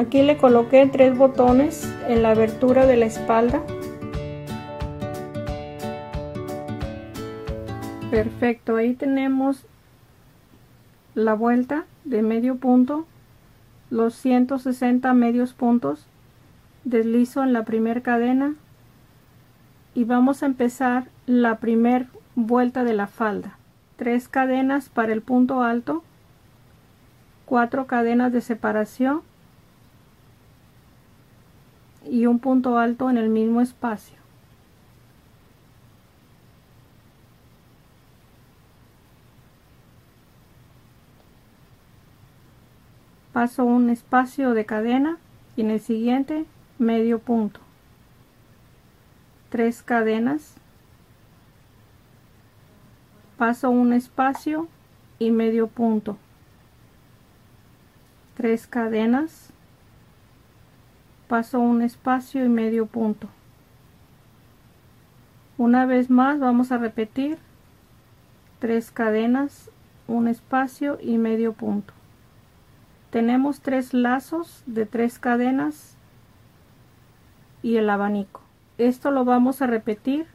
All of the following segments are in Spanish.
Aquí le coloqué 3 botones en la abertura de la espalda. Perfecto, ahí tenemos la vuelta de medio punto, los 160 medios puntos. Deslizo en la primera cadena y vamos a empezar la primera vuelta de la falda. 3 cadenas para el punto alto, 4 cadenas de separación y un punto alto en el mismo espacio. Paso un espacio de cadena y en el siguiente medio punto. 3 cadenas, paso un espacio y medio punto. 3 cadenas, paso un espacio y medio punto. Una vez más vamos a repetir 3 cadenas, un espacio y medio punto. Tenemos 3 lazos de 3 cadenas y el abanico. Esto lo vamos a repetir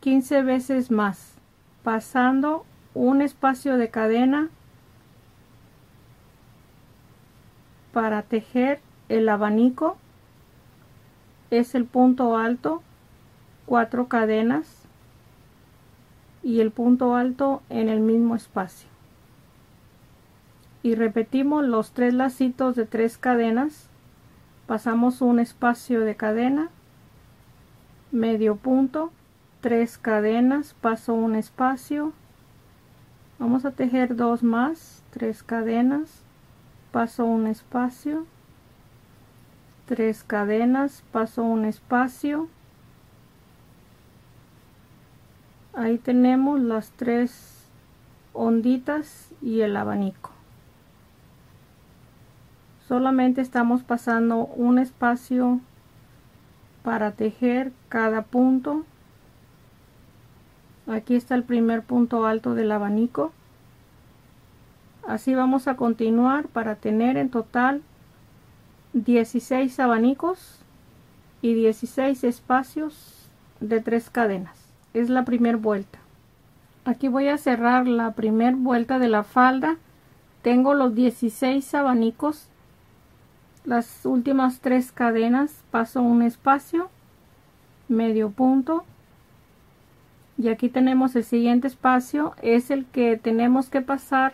15 veces más, pasando un espacio de cadena para tejer el abanico. Es el punto alto, 4 cadenas y el punto alto en el mismo espacio. Y repetimos los 3 lacitos de 3 cadenas, pasamos un espacio de cadena, medio punto, 3 cadenas, paso un espacio, vamos a tejer 2 más, 3 cadenas, paso un espacio, 3 cadenas, paso un espacio. Ahí tenemos las 3 onditas y el abanico. Solamente estamos pasando un espacio para tejer cada punto. Aquí está el primer punto alto del abanico. Así vamos a continuar para tener en total 16 abanicos y 16 espacios de 3 cadenas. Es la primera vuelta. Aquí voy a cerrar la primera vuelta de la falda. Tengo los 16 abanicos. Las últimas 3 cadenas, paso un espacio, medio punto, y aquí tenemos el siguiente espacio, es el que tenemos que pasar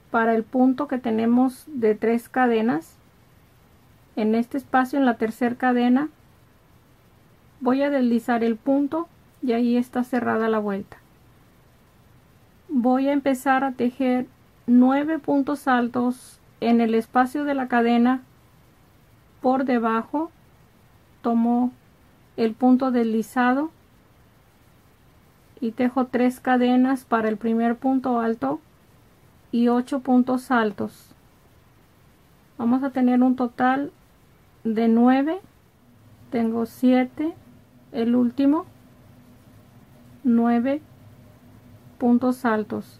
para el punto que tenemos de 3 cadenas. En este espacio, en la tercera cadena, voy a deslizar el punto y ahí está cerrada la vuelta. Voy a empezar a tejer 9 puntos altos en el espacio de la cadena. Por debajo tomo el punto deslizado y tejo 3 cadenas para el primer punto alto y 8 puntos altos. Vamos a tener un total de 9. Tengo 7, el último, 9 puntos altos.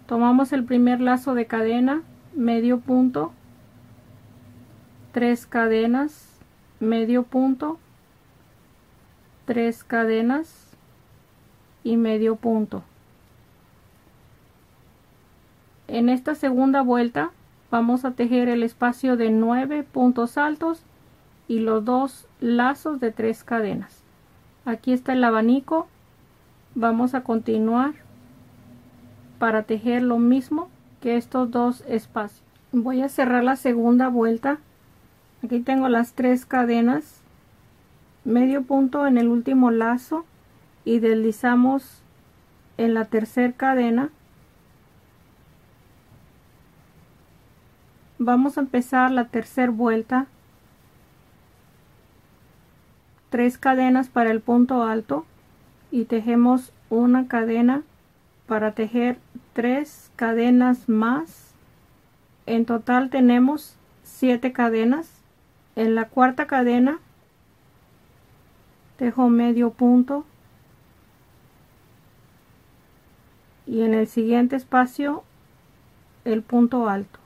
Tomamos el primer lazo de cadena, medio punto, 3 cadenas, medio punto, 3 cadenas y medio punto. En esta segunda vuelta vamos a tejer el espacio de 9 puntos altos y los 2 lazos de 3 cadenas. Aquí está el abanico. Vamos a continuar para tejer lo mismo que estos 2 espacios. Voy a cerrar la segunda vuelta. Aquí tengo las 3 cadenas, medio punto en el último lazo y deslizamos en la tercera cadena. Vamos a empezar la tercera vuelta. 3 cadenas para el punto alto y tejemos una cadena para tejer 3 cadenas más. En total tenemos 7 cadenas. En la cuarta cadena tejo medio punto y en el siguiente espacio el punto alto.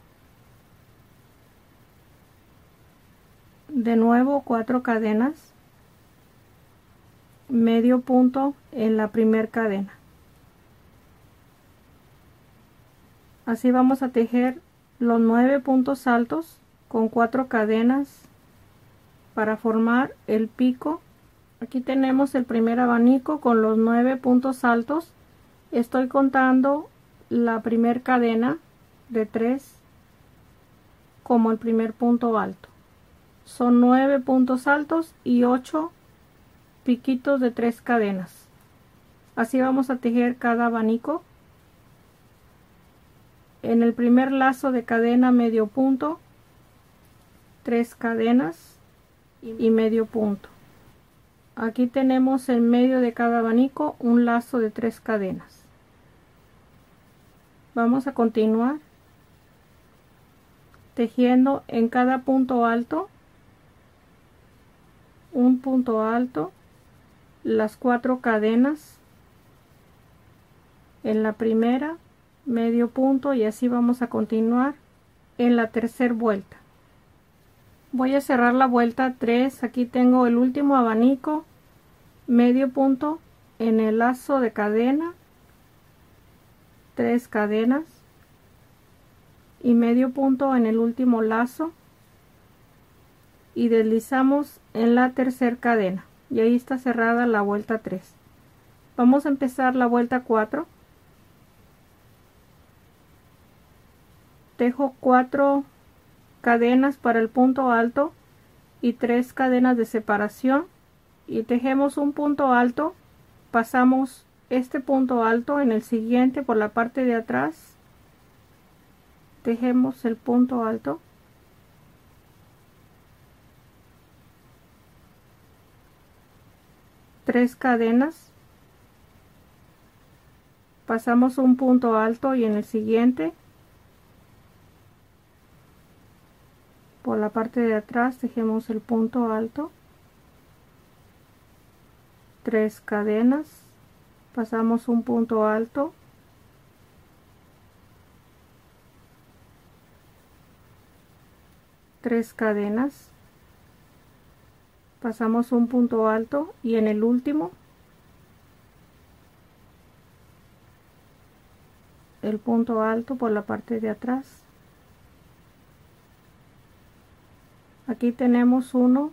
De nuevo 4 cadenas, medio punto en la primera cadena. Así vamos a tejer los 9 puntos altos con 4 cadenas para formar el pico. Aquí tenemos el primer abanico con los 9 puntos altos. Estoy contando la primera cadena de 3 como el primer punto alto. Son 9 puntos altos y 8 piquitos de 3 cadenas. Así vamos a tejer cada abanico. En el primer lazo de cadena medio punto, 3 cadenas y medio punto. Aquí tenemos en medio de cada abanico un lazo de 3 cadenas. Vamos a continuar tejiendo en cada punto alto un punto alto, las 4 cadenas en la primera, medio punto, y así vamos a continuar en la tercera vuelta. Voy a cerrar la vuelta 3. Aquí tengo el último abanico, medio punto en el lazo de cadena, 3 cadenas y medio punto en el último lazo, y deslizamos en la tercera cadena, y ahí está cerrada la vuelta 3. Vamos a empezar la vuelta 4. Tejo 4 cadenas para el punto alto y 3 cadenas de separación, y tejemos un punto alto. Pasamos este punto alto en el siguiente por la parte de atrás, tejemos el punto alto, tres cadenas, pasamos un punto alto y en el siguiente por la parte de atrás tejemos el punto alto, 3 cadenas, pasamos un punto alto, tres cadenas, pasamos un punto alto y en el último el punto alto por la parte de atrás. Aquí tenemos uno,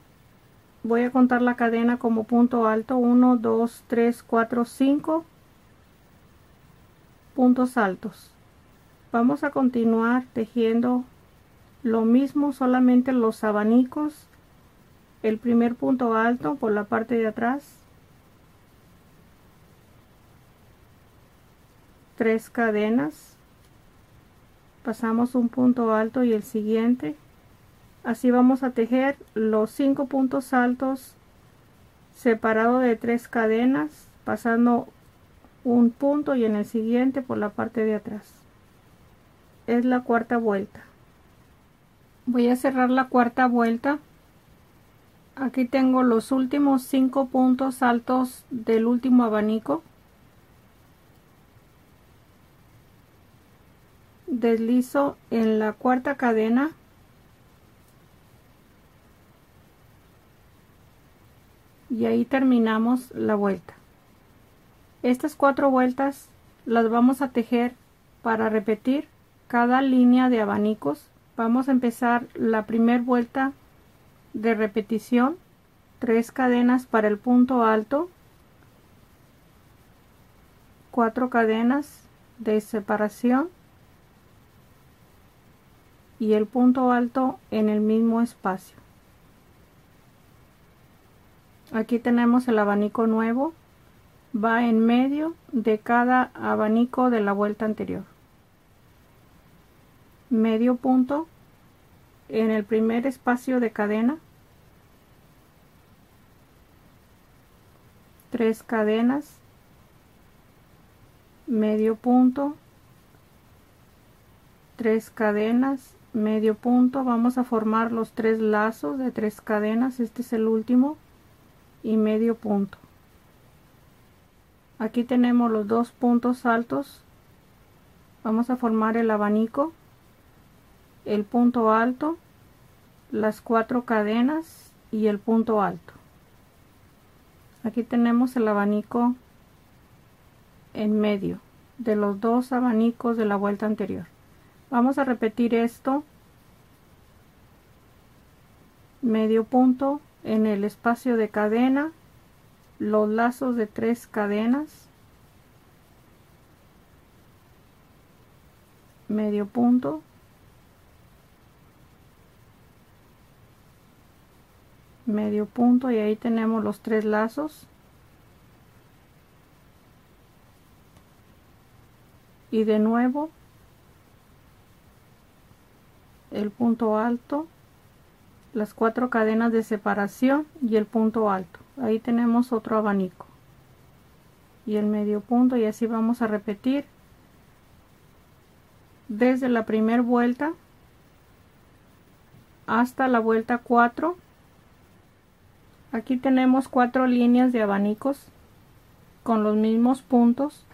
voy a contar la cadena como punto alto, 1, 2, 3, 4, 5 puntos altos. Vamos a continuar tejiendo lo mismo, solamente los abanicos, el primer punto alto por la parte de atrás, 3 cadenas, pasamos un punto alto y el siguiente. Así vamos a tejer los 5 puntos altos separado de 3 cadenas, pasando un punto y en el siguiente por la parte de atrás. Es la cuarta vuelta. Voy a cerrar la cuarta vuelta. Aquí tengo los últimos 5 puntos altos del último abanico. Deslizo en la cuarta cadena y ahí terminamos la vuelta. Estas 4 vueltas las vamos a tejer para repetir cada línea de abanicos. Vamos a empezar la primera vuelta de repetición, 3 cadenas para el punto alto, 4 cadenas de separación y el punto alto en el mismo espacio. Aquí tenemos el abanico nuevo, va en medio de cada abanico de la vuelta anterior. Medio punto en el primer espacio de cadena, 3 cadenas, medio punto, 3 cadenas, medio punto. Vamos a formar los 3 lazos de 3 cadenas, este es el último, y medio punto. Aquí tenemos los 2 puntos altos. Vamos a formar el abanico, el punto alto, las 4 cadenas y el punto alto. Aquí tenemos el abanico en medio de los dos abanicos de la vuelta anterior. Vamos a repetir esto, medio punto en el espacio de cadena, los lazos de 3 cadenas, medio punto, medio punto, y ahí tenemos los 3 lazos, y de nuevo el punto alto, las 4 cadenas de separación y el punto alto. Ahí tenemos otro abanico y el medio punto, y así vamos a repetir desde la primera vuelta hasta la vuelta 4. Aquí tenemos 4 líneas de abanicos con los mismos puntos.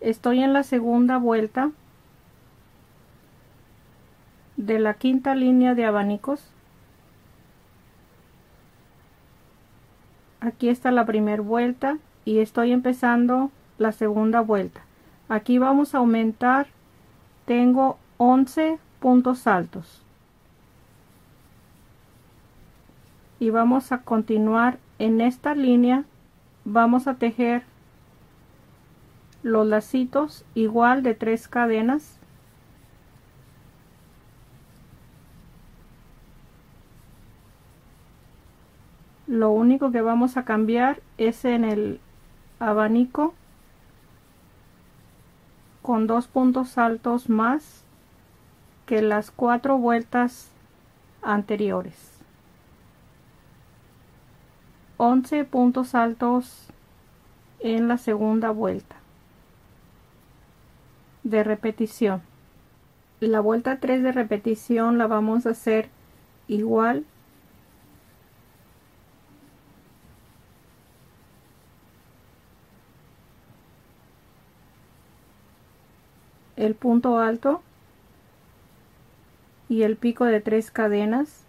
Estoy en la segunda vuelta de la quinta línea de abanicos. Aquí está la primera vuelta y estoy empezando la segunda vuelta. Aquí vamos a aumentar, tengo 11 puntos altos y vamos a continuar en esta línea. Vamos a tejer los lacitos igual de 3 cadenas. Lo único que vamos a cambiar es en el abanico con 2 puntos altos más que las 4 vueltas anteriores. 11 puntos altos en la segunda vuelta de repetición. La vuelta 3 de repetición la vamos a hacer igual. El punto alto y el pico de 3 cadenas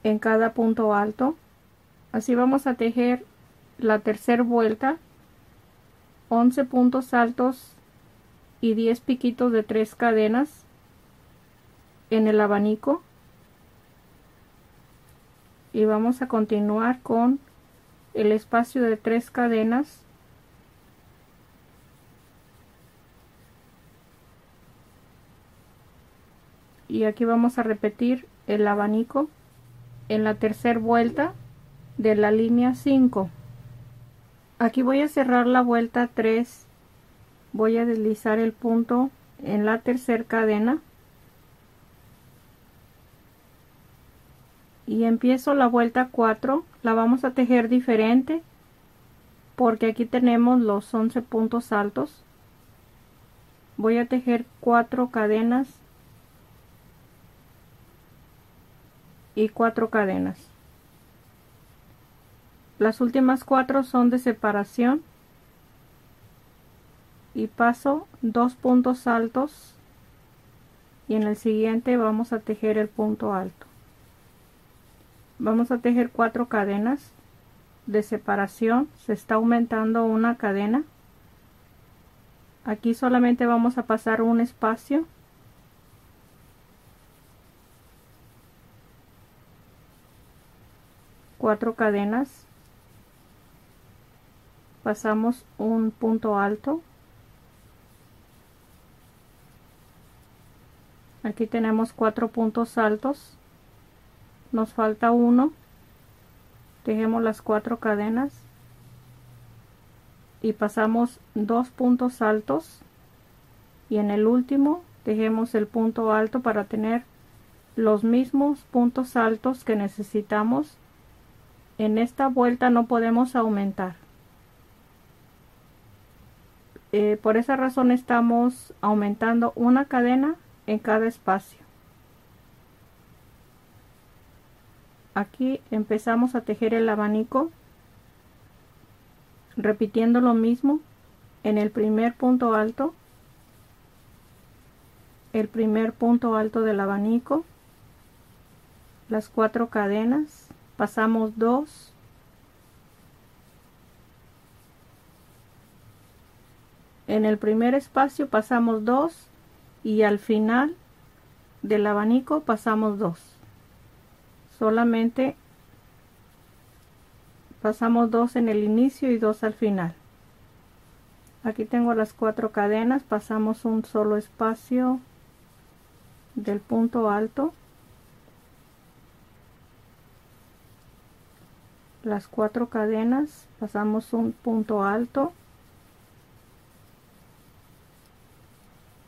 en cada punto alto. Así vamos a tejer la tercera vuelta, 11 puntos altos y 10 piquitos de 3 cadenas en el abanico, y vamos a continuar con el espacio de 3 cadenas y aquí vamos a repetir el abanico en la tercera vuelta de la línea 5. Aquí voy a cerrar la vuelta 3, voy a deslizar el punto en la tercera cadena y empiezo la vuelta 4. La vamos a tejer diferente porque aquí tenemos los 11 puntos altos. Voy a tejer 4 cadenas y 4 cadenas. Las últimas 4 son de separación y paso 2 puntos altos y en el siguiente vamos a tejer el punto alto. Vamos a tejer 4 cadenas de separación, se está aumentando una cadena. Aquí solamente vamos a pasar un espacio. Cuatro cadenas, pasamos un punto alto. Aquí tenemos 4 puntos altos, nos falta uno, tejemos las 4 cadenas y pasamos 2 puntos altos y en el último tejemos el punto alto para tener los mismos puntos altos que necesitamos. En esta vuelta no podemos aumentar. Por esa razón estamos aumentando una cadena en cada espacio. Aquí empezamos a tejer el abanico repitiendo lo mismo en el primer punto alto, el primer punto alto del abanico, las 4 cadenas, pasamos 2, en el primer espacio pasamos 2 y al final del abanico pasamos 2. Solamente pasamos 2 en el inicio y 2 al final. Aquí tengo las 4 cadenas, pasamos un solo espacio del punto alto, las 4 cadenas, pasamos un punto alto,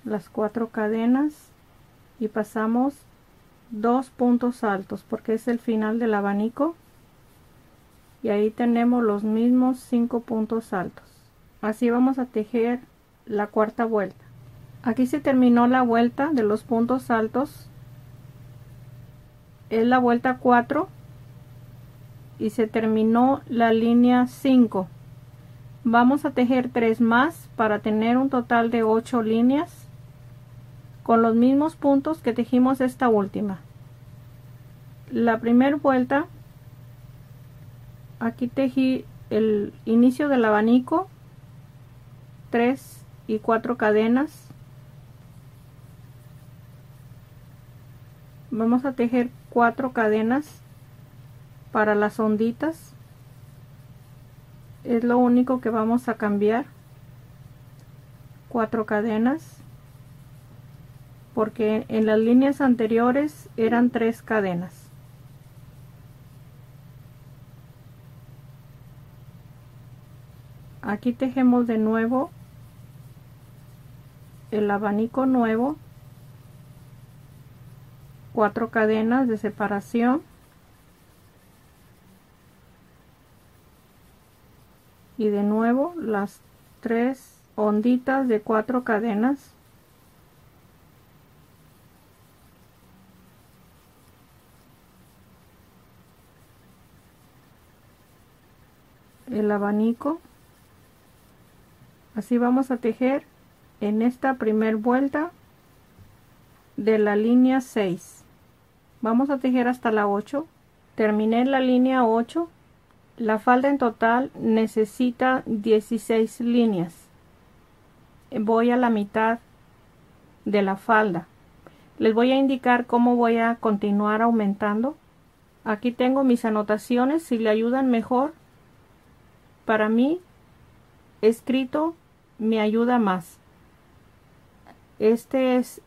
las 4 cadenas y pasamos 2 puntos altos porque es el final del abanico, y ahí tenemos los mismos 5 puntos altos. Así vamos a tejer la cuarta vuelta. Aquí se terminó la vuelta de los puntos altos, es la vuelta 4 y se terminó la línea 5. Vamos a tejer 3 más para tener un total de 8 líneas con los mismos puntos que tejimos esta última. La primera vuelta, aquí tejí el inicio del abanico, 3 y 4 cadenas. Vamos a tejer 4 cadenas para las onditas, es lo único que vamos a cambiar, 4 cadenas, porque en las líneas anteriores eran 3 cadenas. Aquí tejemos de nuevo el abanico nuevo, 4 cadenas de separación y de nuevo las 3 onditas de 4 cadenas, el abanico. Así vamos a tejer en esta primer vuelta de la línea 6. Vamos a tejer hasta la 8. Terminé la línea 8. La falda en total necesita 16 líneas. Voy a la mitad de la falda. Les voy a indicar cómo voy a continuar aumentando. Aquí tengo mis anotaciones, si le ayudan mejor. Para mí, escrito me ayuda más. Este es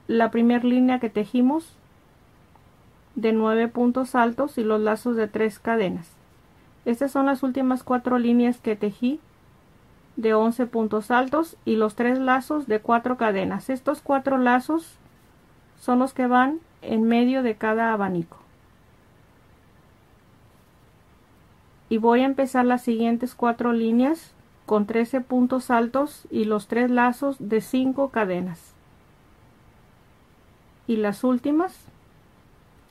la primera línea que tejimos de 9 puntos altos y los lazos de 3 cadenas. Estas son las últimas 4 líneas que tejí de 11 puntos altos y los 3 lazos de 4 cadenas. Estos 4 lazos son los que van en medio de cada abanico. Y voy a empezar las siguientes 4 líneas con 13 puntos altos y los 3 lazos de 5 cadenas. Y las últimas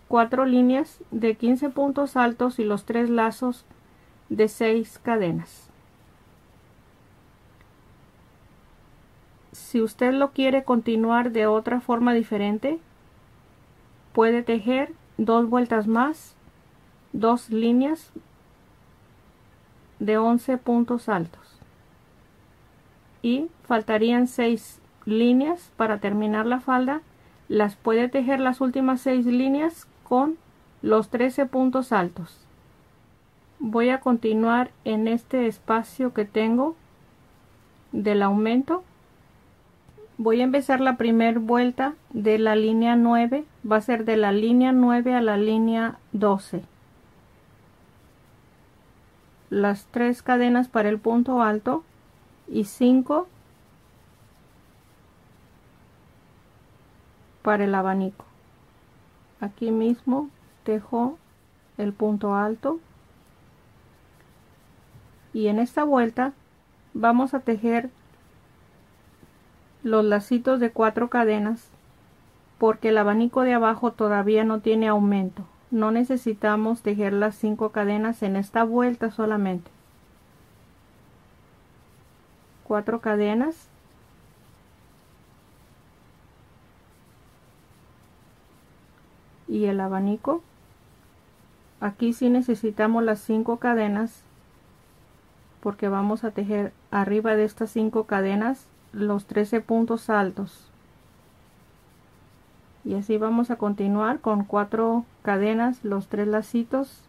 4 líneas de 15 puntos altos y los 3 lazos de 6 cadenas. Si usted lo quiere continuar de otra forma diferente, puede tejer 2 vueltas más, 2 líneas de 11 puntos altos. Y faltarían 6 líneas para terminar la falda. Las puede tejer las últimas 6 líneas con los 13 puntos altos. Voy a continuar en este espacio que tengo del aumento. Voy a empezar la primera vuelta de la línea 9. Va a ser de la línea 9 a la línea 12. Las 3 cadenas para el punto alto y 5 para el abanico. Aquí mismo tejo el punto alto y en esta vuelta vamos a tejer los lacitos de 4 cadenas porque el abanico de abajo todavía no tiene aumento. No necesitamos tejer las 5 cadenas en esta vuelta solamente. 4 cadenas y el abanico. Aquí sí necesitamos las 5 cadenas porque vamos a tejer arriba de estas 5 cadenas los 13 puntos altos, y así vamos a continuar con 4 cadenas, los 3 lacitos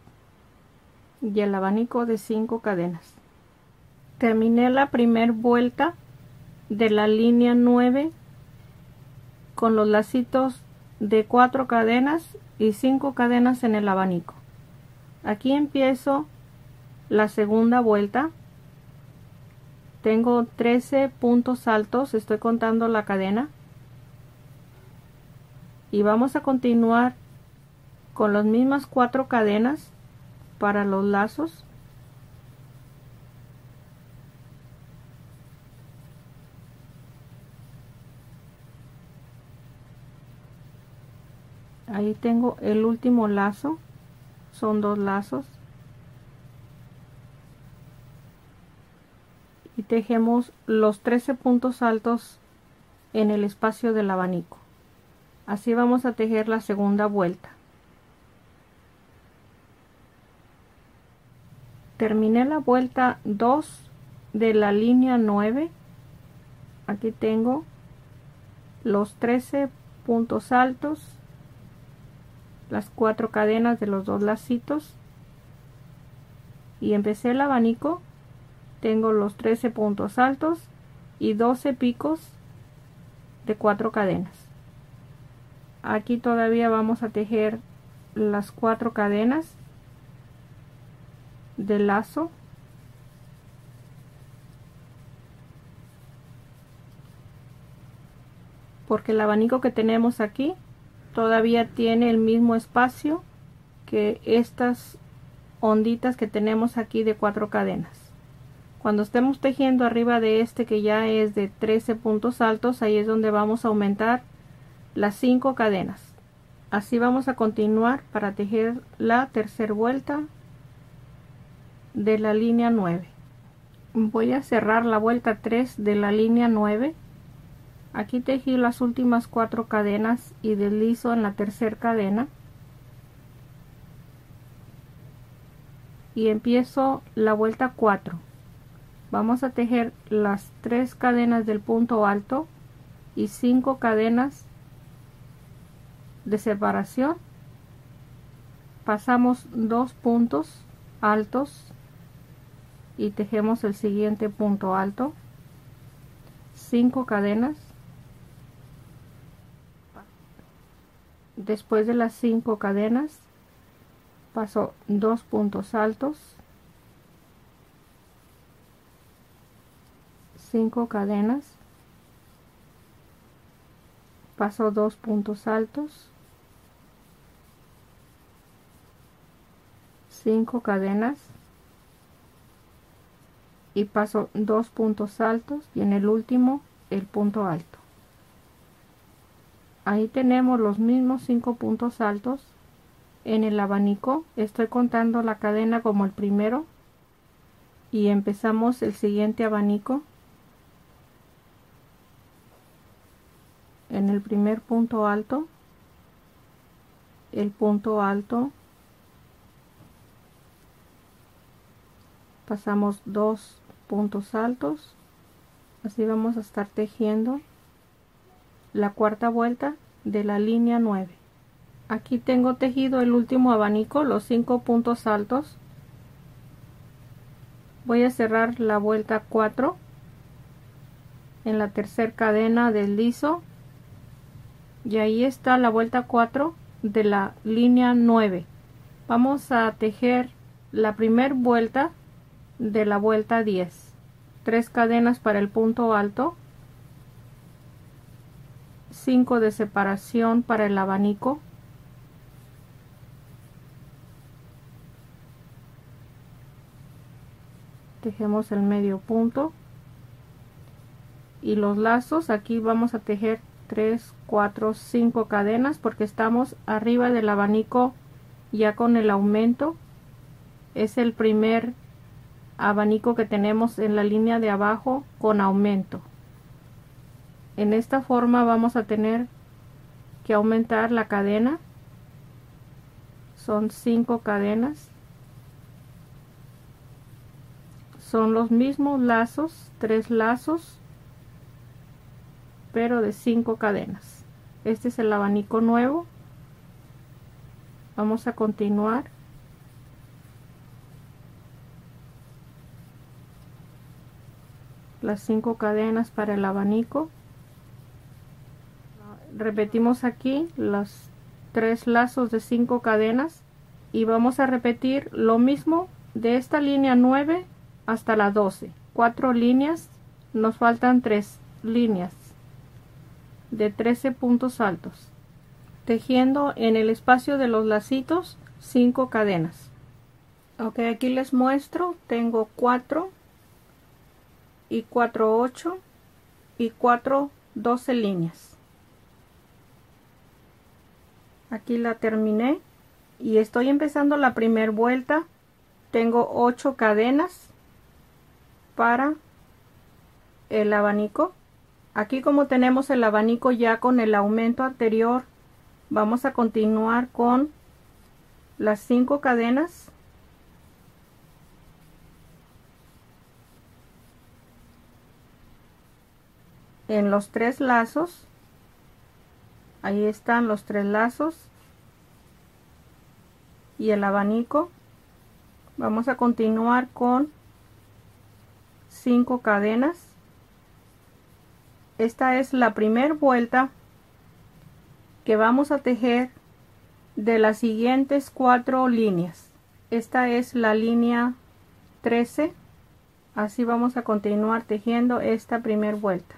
y el abanico de 5 cadenas. Terminé la primera vuelta de la línea 9 con los lacitos de 4 cadenas y 5 cadenas en el abanico. Aquí empiezo la segunda vuelta. Tengo 13 puntos altos, estoy contando la cadena, y vamos a continuar con las mismas 4 cadenas para los lazos. Ahí tengo el último lazo, son 2 lazos, y tejemos los 13 puntos altos en el espacio del abanico. Así vamos a tejer la segunda vuelta. Terminé la vuelta 2 de la línea 9. Aquí tengo los 13 puntos altos, las 4 cadenas de los 2 lacitos, y empecé el abanico. Tengo los 13 puntos altos y 12 picos de 4 cadenas. Aquí todavía vamos a tejer las 4 cadenas de lazo, porque el abanico que tenemos aquí todavía tiene el mismo espacio que estas onditas que tenemos aquí de 4 cadenas. Cuando estemos tejiendo arriba de este, que ya es de 13 puntos altos, ahí es donde vamos a aumentar las 5 cadenas. Así vamos a continuar para tejer la tercera vuelta de la línea 9. Voy a cerrar la vuelta 3 de la línea 9. Aquí tejí las últimas 4 cadenas y deslizo en la tercera cadena y empiezo la vuelta 4. Vamos a tejer las 3 cadenas del punto alto y 5 cadenas de separación. Pasamos 2 puntos altos y tejemos el siguiente punto alto, 5 cadenas. Después de las 5 cadenas paso 2 puntos altos, 5 cadenas, paso 2 puntos altos, 5 cadenas y paso 2 puntos altos, y en el último el punto alto. Ahí tenemos los mismos 5 puntos altos en el abanico. Estoy contando la cadena como el primero y empezamos el siguiente abanico. En el primer punto alto, el punto alto, pasamos 2 puntos altos. Así vamos a estar tejiendo la cuarta vuelta de la línea 9. Aquí tengo tejido el último abanico, los 5 puntos altos. Voy a cerrar la vuelta 4. En la tercera cadena deslizo y ahí está la vuelta 4 de la línea 9. Vamos a tejer la primera vuelta de la vuelta 10. 3 cadenas para el punto alto, 5 de separación para el abanico, tejemos el medio punto y los lazos. Aquí vamos a tejer 3, 4, 5 cadenas porque estamos arriba del abanico ya con el aumento. Es el primer abanico que tenemos en la línea de abajo con aumento. En esta forma vamos a tener que aumentar la cadena son 5 cadenas. Son los mismos lazos, 3 lazos, pero de 5 cadenas. Este es el abanico nuevo. Vamos a continuar. Las 5 cadenas para el abanico. Repetimos aquí los 3 lazos de 5 cadenas y vamos a repetir lo mismo de esta línea 9 hasta la 12. 4 líneas, nos faltan 3 líneas de 13 puntos altos, tejiendo en el espacio de los lacitos 5 cadenas. Ok, aquí les muestro, tengo 4 y 4 8 y 4 12 líneas. Aquí la terminé y estoy empezando la primera vuelta. Tengo 8 cadenas para el abanico. Aquí, como tenemos el abanico ya con el aumento anterior, vamos a continuar con las 5 cadenas en los 3 lazos. Ahí están los 3 lazos y el abanico. Vamos a continuar con 5 cadenas. Esta es la primera vuelta que vamos a tejer de las siguientes 4 líneas. Esta es la línea 13. Así vamos a continuar tejiendo esta primera vuelta.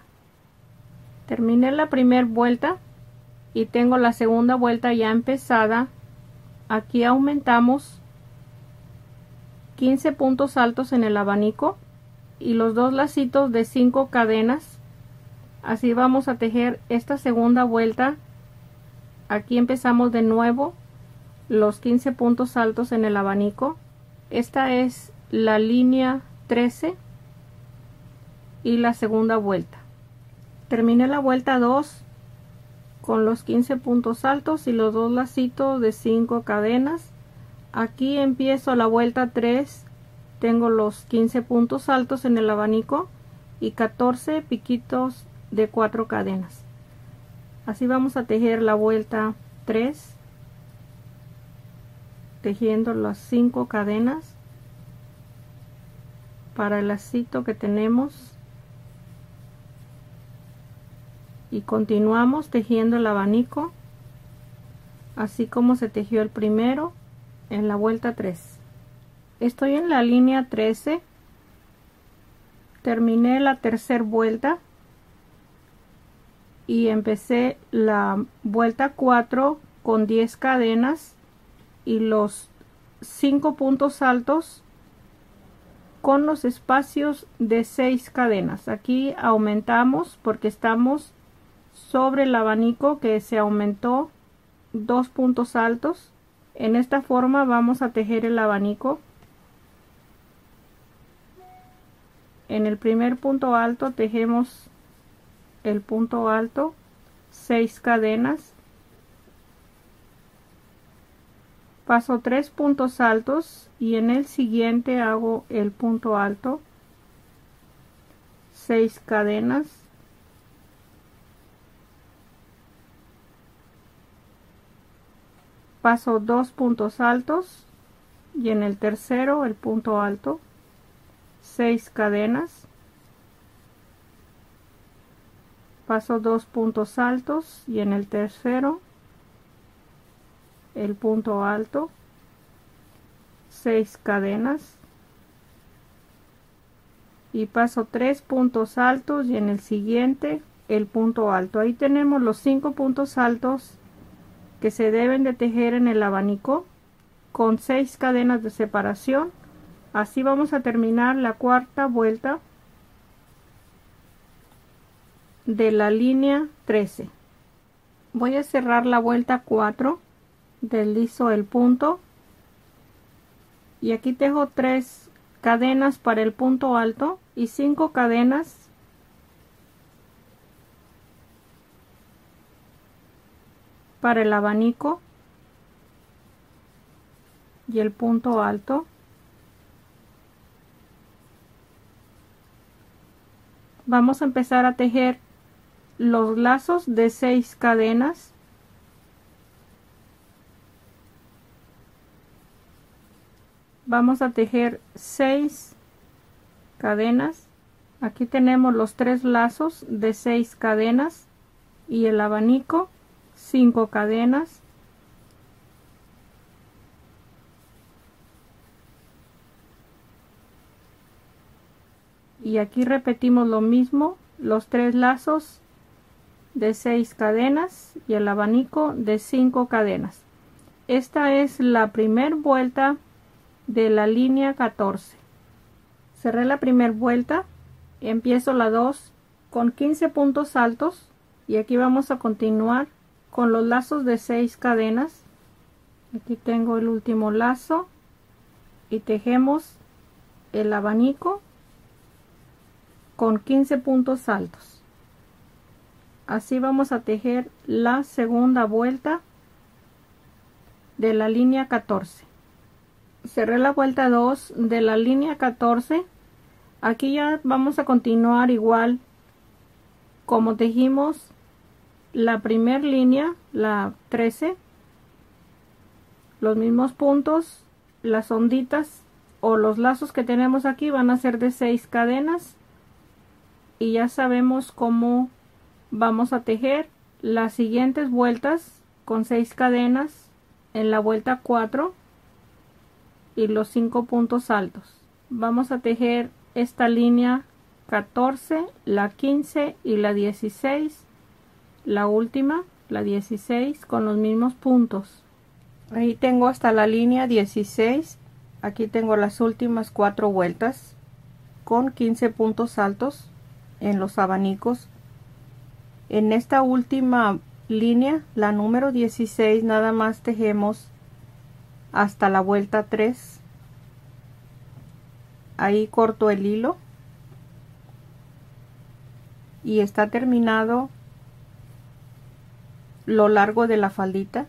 Terminé la primera vuelta y tengo la segunda vuelta ya empezada. Aquí aumentamos 15 puntos altos en el abanico y los 2 lacitos de 5 cadenas. Así vamos a tejer esta segunda vuelta. Aquí empezamos de nuevo los 15 puntos altos en el abanico. Esta es la línea 13 y la segunda vuelta. Terminé la vuelta 2 con los 15 puntos altos y los 2 lacitos de 5 cadenas. Aquí empiezo la vuelta 3. Tengo los 15 puntos altos en el abanico y 14 piquitos de 4 cadenas. Así vamos a tejer la vuelta 3, tejiendo las 5 cadenas para el lacito que tenemos y continuamos tejiendo el abanico así como se tejió el primero en la vuelta 3. Estoy en la línea 13. Terminé la tercera vuelta y empecé la vuelta 4 con 10 cadenas y los 5 puntos altos con los espacios de 6 cadenas. Aquí aumentamos porque estamos sobre el abanico que se aumentó 2 puntos altos. En esta forma vamos a tejer el abanico. En el primer punto alto tejemos el punto alto, 6 cadenas, paso 3 puntos altos y en el siguiente hago el punto alto, 6 cadenas, paso 2 puntos altos y en el tercero el punto alto, 6 cadenas, paso 2 puntos altos y en el tercero el punto alto, 6 cadenas y paso 3 puntos altos y en el siguiente el punto alto. Ahí tenemos los 5 puntos altos que se deben de tejer en el abanico con 6 cadenas de separación. Así vamos a terminar la cuarta vuelta de la línea 13. Voy a cerrar la vuelta 4, deslizo el punto y aquí tejo 3 cadenas para el punto alto y 5 cadenas para el abanico. y el punto alto. Vamos a empezar a tejer los lazos de 6 cadenas. Vamos a tejer 6 cadenas. Aquí tenemos los 3 lazos de 6 cadenas y el abanico 5 cadenas. Y aquí repetimos lo mismo, los 3 lazos de 6 cadenas y el abanico de 5 cadenas. Esta es la primera vuelta de la línea 14. Cerré la primera vuelta, empiezo la 2 con 15 puntos altos y aquí vamos a continuar con los lazos de 6 cadenas. Aquí tengo el último lazo y tejemos el abanico con 15 puntos altos. Así vamos a tejer la segunda vuelta de la línea 14. Cerré la vuelta 2 de la línea 14. Aquí ya vamos a continuar igual como tejimos la primera línea, la 13. Los mismos puntos, las onditas o los lazos que tenemos aquí van a ser de 6 cadenas. Y ya sabemos cómo vamos a tejer las siguientes vueltas con 6 cadenas en la vuelta 4 y los 5 puntos altos. Vamos a tejer esta línea 14, la 15 y la 16, la última, la 16, con los mismos puntos. Ahí tengo hasta la línea 16. Aquí tengo las últimas 4 vueltas con 15 puntos altos en los abanicos. En esta última línea, la número 16, nada más tejemos hasta la vuelta 3. Ahí corto el hilo y está terminado lo largo de la faldita.